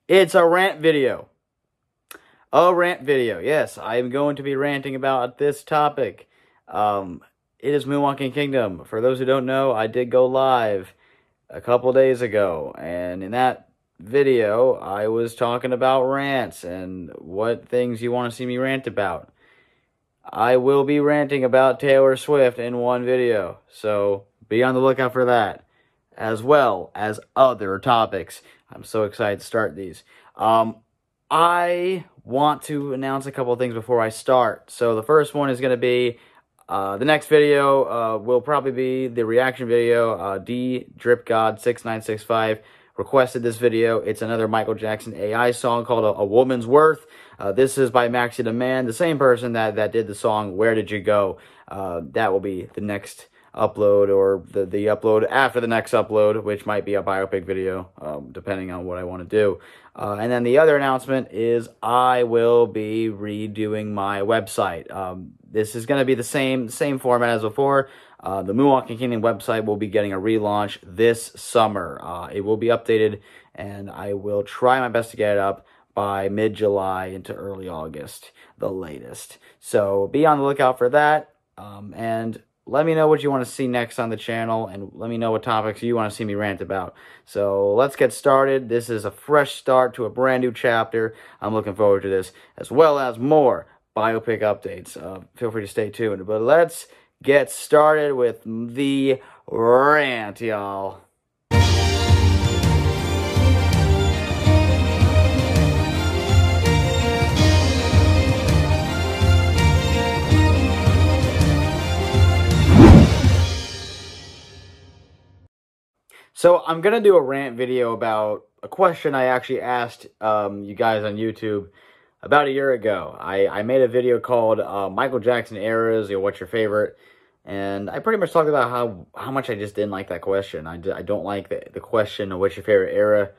It's a rant video. A rant video. Yes, I am going to be ranting about this topic. It is Moonwalking Kingdom. For those who don't know, I did go live a couple days ago, and in that video, I was talking about rants and what things you want to see me rant about. I will be ranting about Taylor Swift in one video, so be on the lookout for that, as well as other topics. I'm so excited to start these. I want to announce a couple of things before I start. So the first one is going to be the next video will probably be the reaction video. D Drip God 6965 requested this video. It's another Michael Jackson AI song called A Woman's Worth. This is by Maxi Demand, the same person that did the song Where Did You Go? That will be the next upload, or the upload after the next upload, which might be a biopic video, depending on what I want to do. And then the other announcement is I will be redoing my website. This is going to be the same format as before. The Moonwalking Kingdom website will be getting a relaunch this summer. It will be updated, and I will try my best to get it up by mid-July into early August, the latest. So be on the lookout for that, and let me know what you want to see next on the channel, and let me know what topics you want to see me rant about. So let's get started. This is a fresh start to a brand new chapter. I'm looking forward to this, as well as more biopic updates. Feel free to stay tuned. But let's get started with the rant, y'all. So I'm going to do a rant video about a question I actually asked you guys on YouTube about a year ago. I made a video called Michael Jackson eras, what's your favorite? And I pretty much talked about how much I just didn't like that question. I don't like the question of what's your favorite era,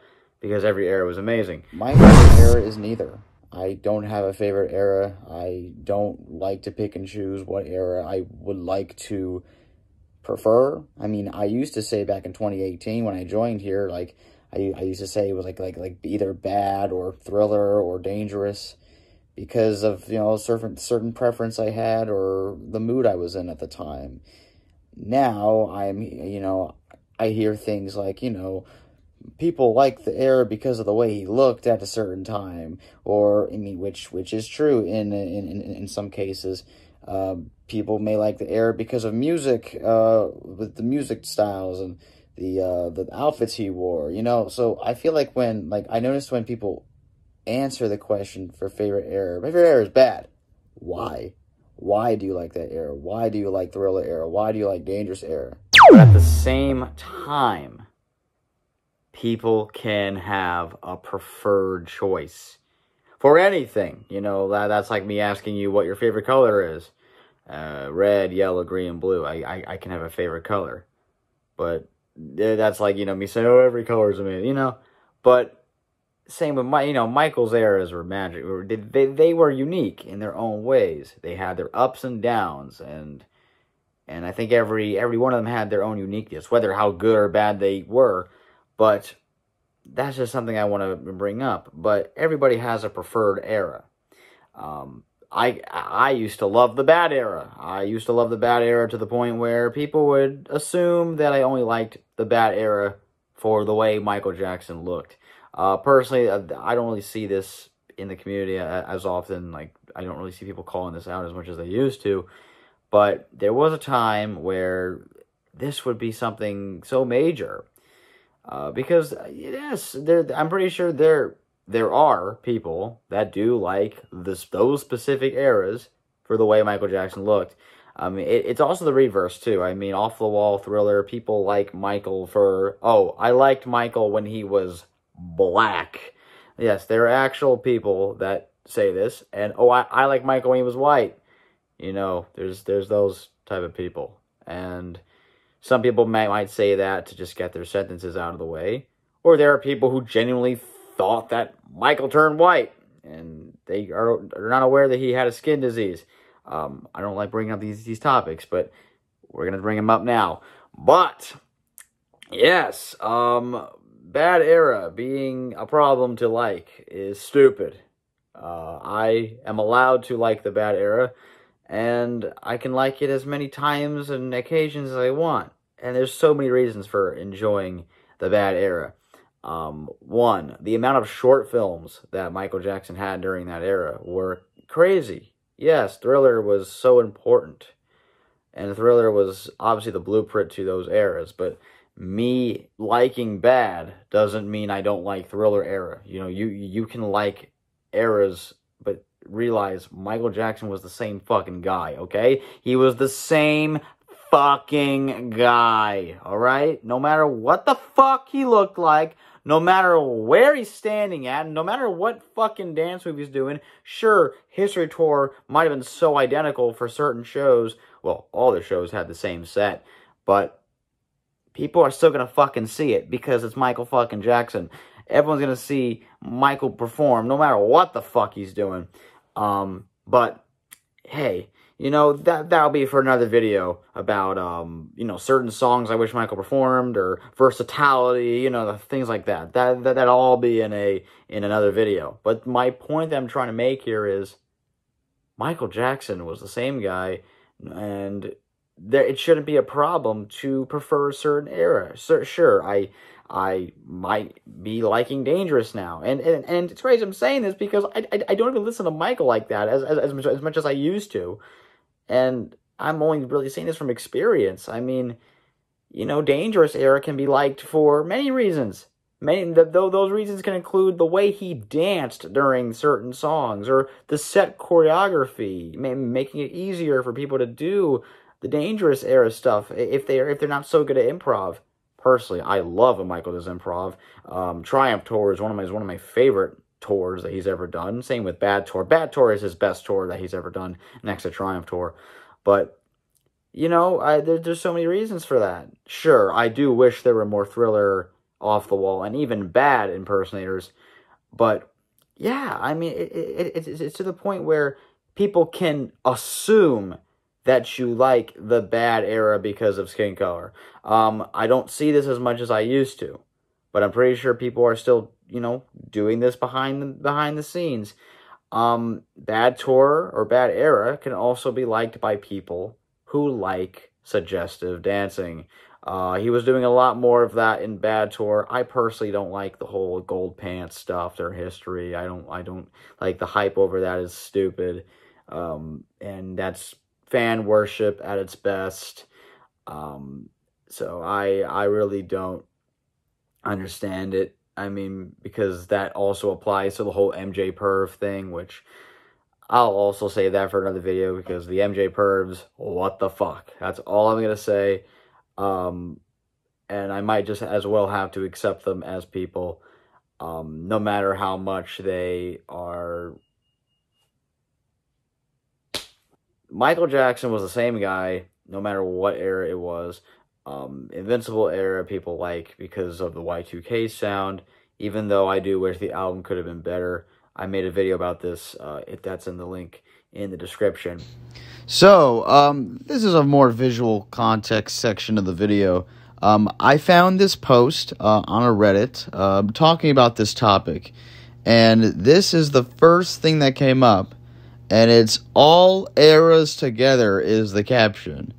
because every era was amazing. My favorite era is neither. I don't have a favorite era. I don't like to pick and choose what era I would like to prefer. I mean, I used to say back in 2018 when I joined here, like I used to say it was like either bad or Thriller or Dangerous, because of, you know, certain preference I had or the mood I was in at the time. Now I hear things like, people like the era because of the way he looked at a certain time, or I mean, which is true in some cases. People may like the era because of music, with the music styles and the outfits he wore, So I feel like I noticed when people answer the question for favorite era, my favorite era is bad. Why? Why do you like that era? Why do you like Thriller era? Why do you like Dangerous era? But at the same time, people can have a preferred choice for anything. That's like me asking you what your favorite color is. Red, yellow, green, blue. I can have a favorite color. But that's like, me saying, oh, every color is amazing, But same with Michael's eras were magic. They were unique in their own ways. They had their ups and downs, and I think every one of them had their own uniqueness, whether how good or bad they were. But that's just something I want to bring up. But everybody has a preferred era. I used to love the bad era. I used to love the bad era to the point where people would assume that I only liked the bad era for the way Michael Jackson looked. Personally, I don't really see this in the community as often. Like, I don't really see people calling this out as much as they used to. But there was a time where this would be something so major. Because, yes, I'm pretty sure there are people that do like those specific eras for the way Michael Jackson looked. I mean, it's also the reverse, too. I mean, Off the Wall, Thriller, people like Michael for, oh, I liked Michael when he was black. Yes, there are actual people that say this. And, oh, I like Michael when he was white. There's those type of people. And some people might say that to just get their sentences out of the way. Or there are people who genuinely thought that Michael turned white, and they are not aware that he had a skin disease. I don't like bringing up these topics, but we're going to bring them up now. But, yes, bad era being a problem to like is stupid. I am allowed to like the bad era, and I can like it as many times and occasions as I want. And there's so many reasons for enjoying the bad era. One, the amount of short films that Michael Jackson had during that era were crazy. Yes, Thriller was so important, and Thriller was obviously the blueprint to those eras, but me liking Bad doesn't mean I don't like Thriller era. You know, you can like eras, but realize Michael Jackson was the same fucking guy, okay? He was the same fucking guy, alright? No matter what the fuck he looked like, no matter where he's standing at, no matter what fucking dance move he's doing, sure, History Tour might have been so identical for certain shows. Well, all the shows had the same set, but people are still gonna fucking see it because it's Michael fucking Jackson. Everyone's gonna see Michael perform no matter what the fuck he's doing. But hey, you know, that'll be for another video about, you know, certain songs I wish Michael performed, or versatility, you know, things like that. That'll all be in another video. But my point that I'm trying to make here is, Michael Jackson was the same guy, and it shouldn't be a problem to prefer a certain era. So, sure, I might be liking Dangerous now, and it's crazy I'm saying this because I don't even listen to Michael like that as much as I used to. And I'm only really saying this from experience. I mean, you know, Dangerous era can be liked for many reasons. Those reasons can include the way he danced during certain songs, or the set choreography, making it easier for people to do the Dangerous era stuff if they're not so good at improv. Personally, I love when Michael does improv. Triumph Tour is one of my favorite tours that he's ever done. Same with Bad Tour. Bad Tour is his best tour that he's ever done, next to Triumph Tour. But, you know, there's so many reasons for that. Sure, I do wish there were more Thriller, Off the Wall, and even Bad impersonators. But, yeah, I mean, it's to the point where people can assume that you like the Bad era because of skin color. I don't see this as much as I used to, but I'm pretty sure people are still, you know, doing this behind the scenes. Bad Tour or Bad Era can also be liked by people who like suggestive dancing. He was doing a lot more of that in Bad Tour. I personally don't like the whole gold pants stuff, their history. I don't like the hype over that is stupid. And that's fan worship at its best. So I really don't understand it. I mean, because that also applies to the whole MJ Perv thing, which I'll also say that for another video, because the MJ Pervs, what the fuck? That's all I'm going to say. And I might just as well have to accept them as people, no matter how much they are. Michael Jackson was the same guy, no matter what era it was. Invincible era people like because of the Y2K sound, even though I do wish the album could have been better. I made a video about this, if that's in the link in the description. So, this is a more visual context section of the video. I found this post on a Reddit talking about this topic, and this is the first thing that came up, and it's "all eras together" is the caption.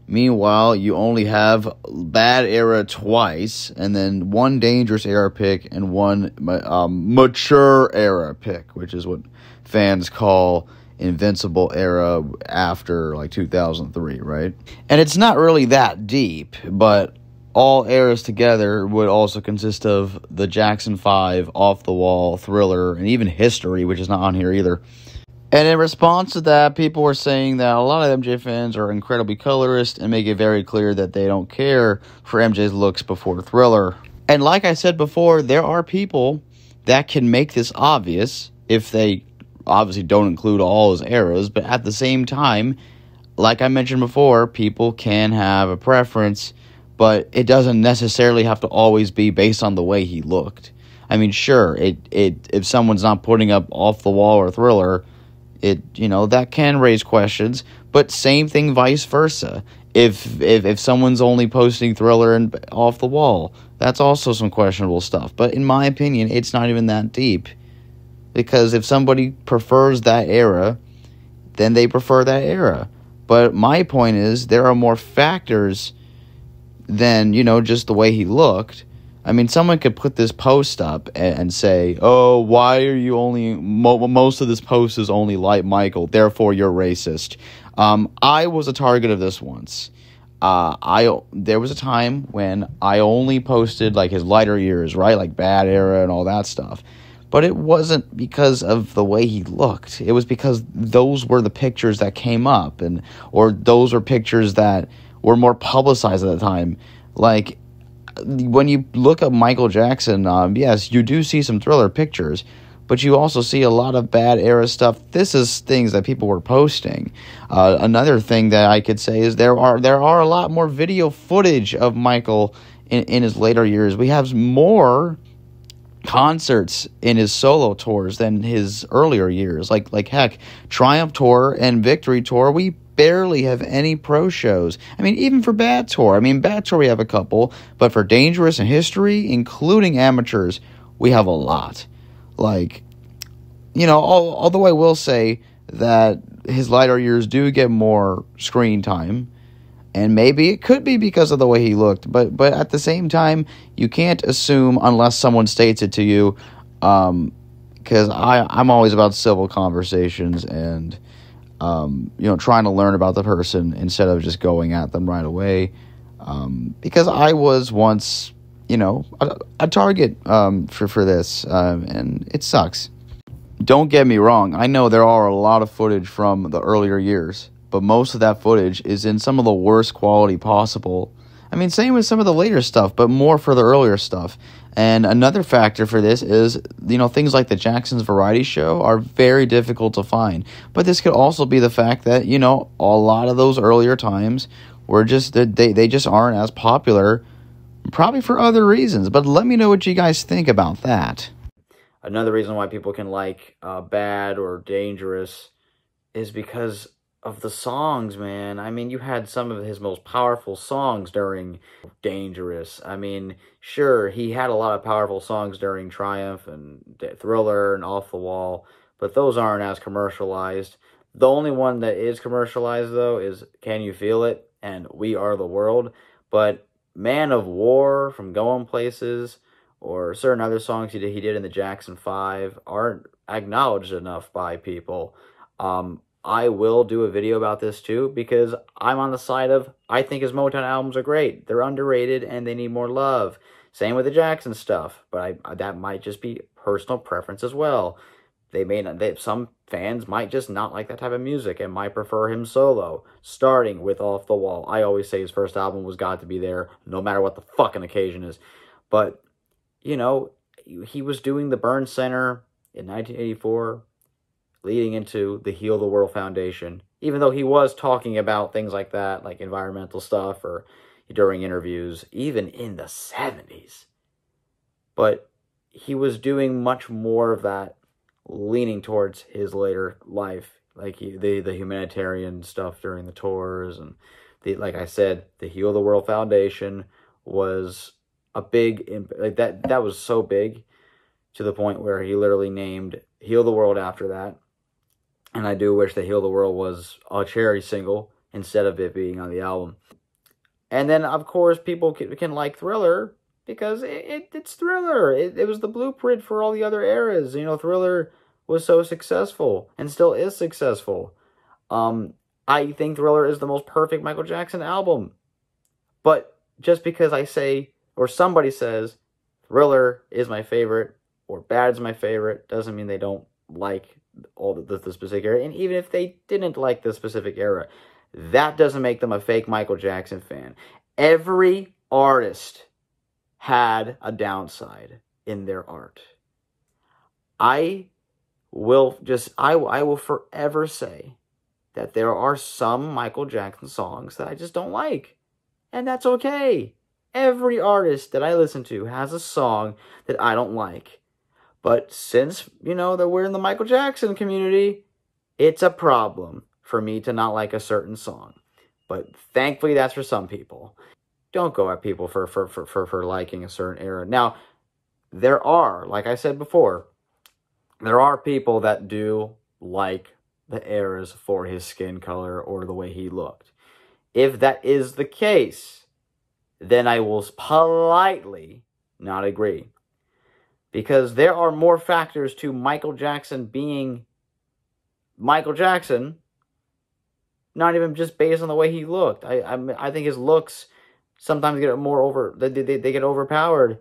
Meanwhile, you only have Bad Era twice, and then one Dangerous Era pick and one Mature Era pick, which is what fans call Invincible Era after, like, 2003, right? And it's not really that deep, but all eras together would also consist of the Jackson 5, Off the Wall, Thriller, and even History, which is not on here either. And in response to that, people were saying that a lot of MJ fans are incredibly colorist and make it very clear that they don't care for MJ's looks before Thriller. And like I said before, there are people that can make this obvious if they obviously don't include all his eras, but at the same time, like I mentioned before, people can have a preference, but it doesn't necessarily have to always be based on the way he looked. I mean, sure, if someone's not putting up Off the Wall or Thriller, that can raise questions, but same thing vice versa. If someone's only posting Thriller and Off the Wall, that's also some questionable stuff. But in my opinion, it's not even that deep. Because if somebody prefers that era, then they prefer that era. But my point is, there are more factors than, just the way he looked. I mean, someone could put this post up and say, oh, why are you only... most of this post is only like Michael, therefore you're racist. I was a target of this once. There was a time when I only posted, like, his lighter years, right? Like, Bad Era and all that stuff. But it wasn't because of the way he looked. It was because those were the pictures that came up, or those were pictures that were more publicized at the time. Like, when you look up Michael Jackson, yes, you do see some Thriller pictures, but you also see a lot of Bad Era stuff. This is things that people were posting. Another thing that I could say is there are a lot more video footage of Michael in his later years. We have more concerts in his solo tours than his earlier years. Like heck, Triumph Tour and Victory Tour, we barely have any pro shows. I mean, even for Bad Tour. I mean, Bad Tour we have a couple, but for Dangerous and History, including amateurs, we have a lot. Like, although I will say that his later years do get more screen time, and maybe it could be because of the way he looked, but at the same time, you can't assume unless someone states it to you, because I'm always about civil conversations and, trying to learn about the person instead of just going at them right away, because I was once, a target for this, and it sucks. Don't get me wrong, I know there are a lot of footage from the earlier years, but most of that footage is in some of the worst quality possible. I mean, same with some of the later stuff, but more for the earlier stuff. And another factor for this is, things like the Jackson's Variety Show are very difficult to find. But this could also be the fact that, a lot of those earlier times were just, they just aren't as popular, probably for other reasons. But let me know what you guys think about that. Another reason why people can like Bad or Dangerous is because of the songs, man. I mean, you had some of his most powerful songs during Dangerous. I mean, sure, he had a lot of powerful songs during Triumph and Thriller and Off the Wall, but those aren't as commercialized. The only one that is commercialized, though, is Can You Feel It and We Are the World. But Man of War from Going Places, or certain other songs he did in the Jackson 5 aren't acknowledged enough by people. I will do a video about this too, because I'm on the side of, I think his Motown albums are great. They're underrated and they need more love. Same with the Jackson stuff, but that might just be personal preference as well. Some fans might just not like that type of music and might prefer him solo, starting with Off the Wall. I always say his first album was Got to Be There, no matter what the fucking occasion is. But, he was doing the Burn Center in 1984, leading into the Heal the World Foundation, even though he was talking about things like that, like environmental stuff, or during interviews, even in the 70s. But he was doing much more of that, leaning towards his later life, like the humanitarian stuff during the tours, and like I said, the Heal the World Foundation was a big, like that was so big to the point where he literally named Heal the World after that. And I do wish that Heal the World was a charity single instead of it being on the album. And then, of course, people can like Thriller because it's Thriller. It was the blueprint for all the other eras. Thriller was so successful and still is successful. I think Thriller is the most perfect Michael Jackson album. But just because I say, or somebody says, Thriller is my favorite, or Bad is my favorite, doesn't mean they don't like all the specific era. And even if they didn't like the specific era, that doesn't make them a fake Michael Jackson fan. Every artist had a downside in their art. I will forever say that there are some Michael Jackson songs that I just don't like. And that's okay. Every artist that I listen to has a song that I don't like. But since, that we're in the Michael Jackson community, it's a problem for me to not like a certain song. But thankfully, that's for some people. Don't go at people for liking a certain era. Now, there are, like I said before, there are people that do like the eras for his skin color or the way he looked. If that is the case, then I will politely not agree. Because there are more factors to Michael Jackson being Michael Jackson, not even just based on the way he looked. I think his looks sometimes they get overpowered,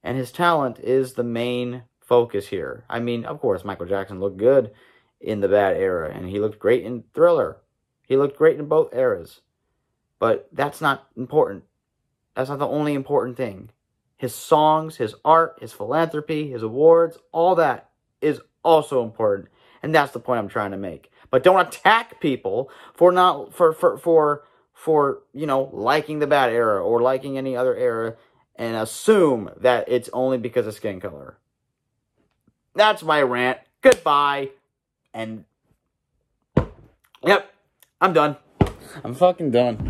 and his talent is the main focus here. I mean, of course, Michael Jackson looked good in the Bad era, and he looked great in Thriller. He looked great in both eras. But that's not important. That's not the only important thing. His songs, his art, his philanthropy, his awards, all that is also important. And that's the point I'm trying to make. But don't attack people for liking the Bad era or liking any other era and assume that it's only because of skin color. That's my rant. Goodbye. And yep, I'm done. I'm fucking done.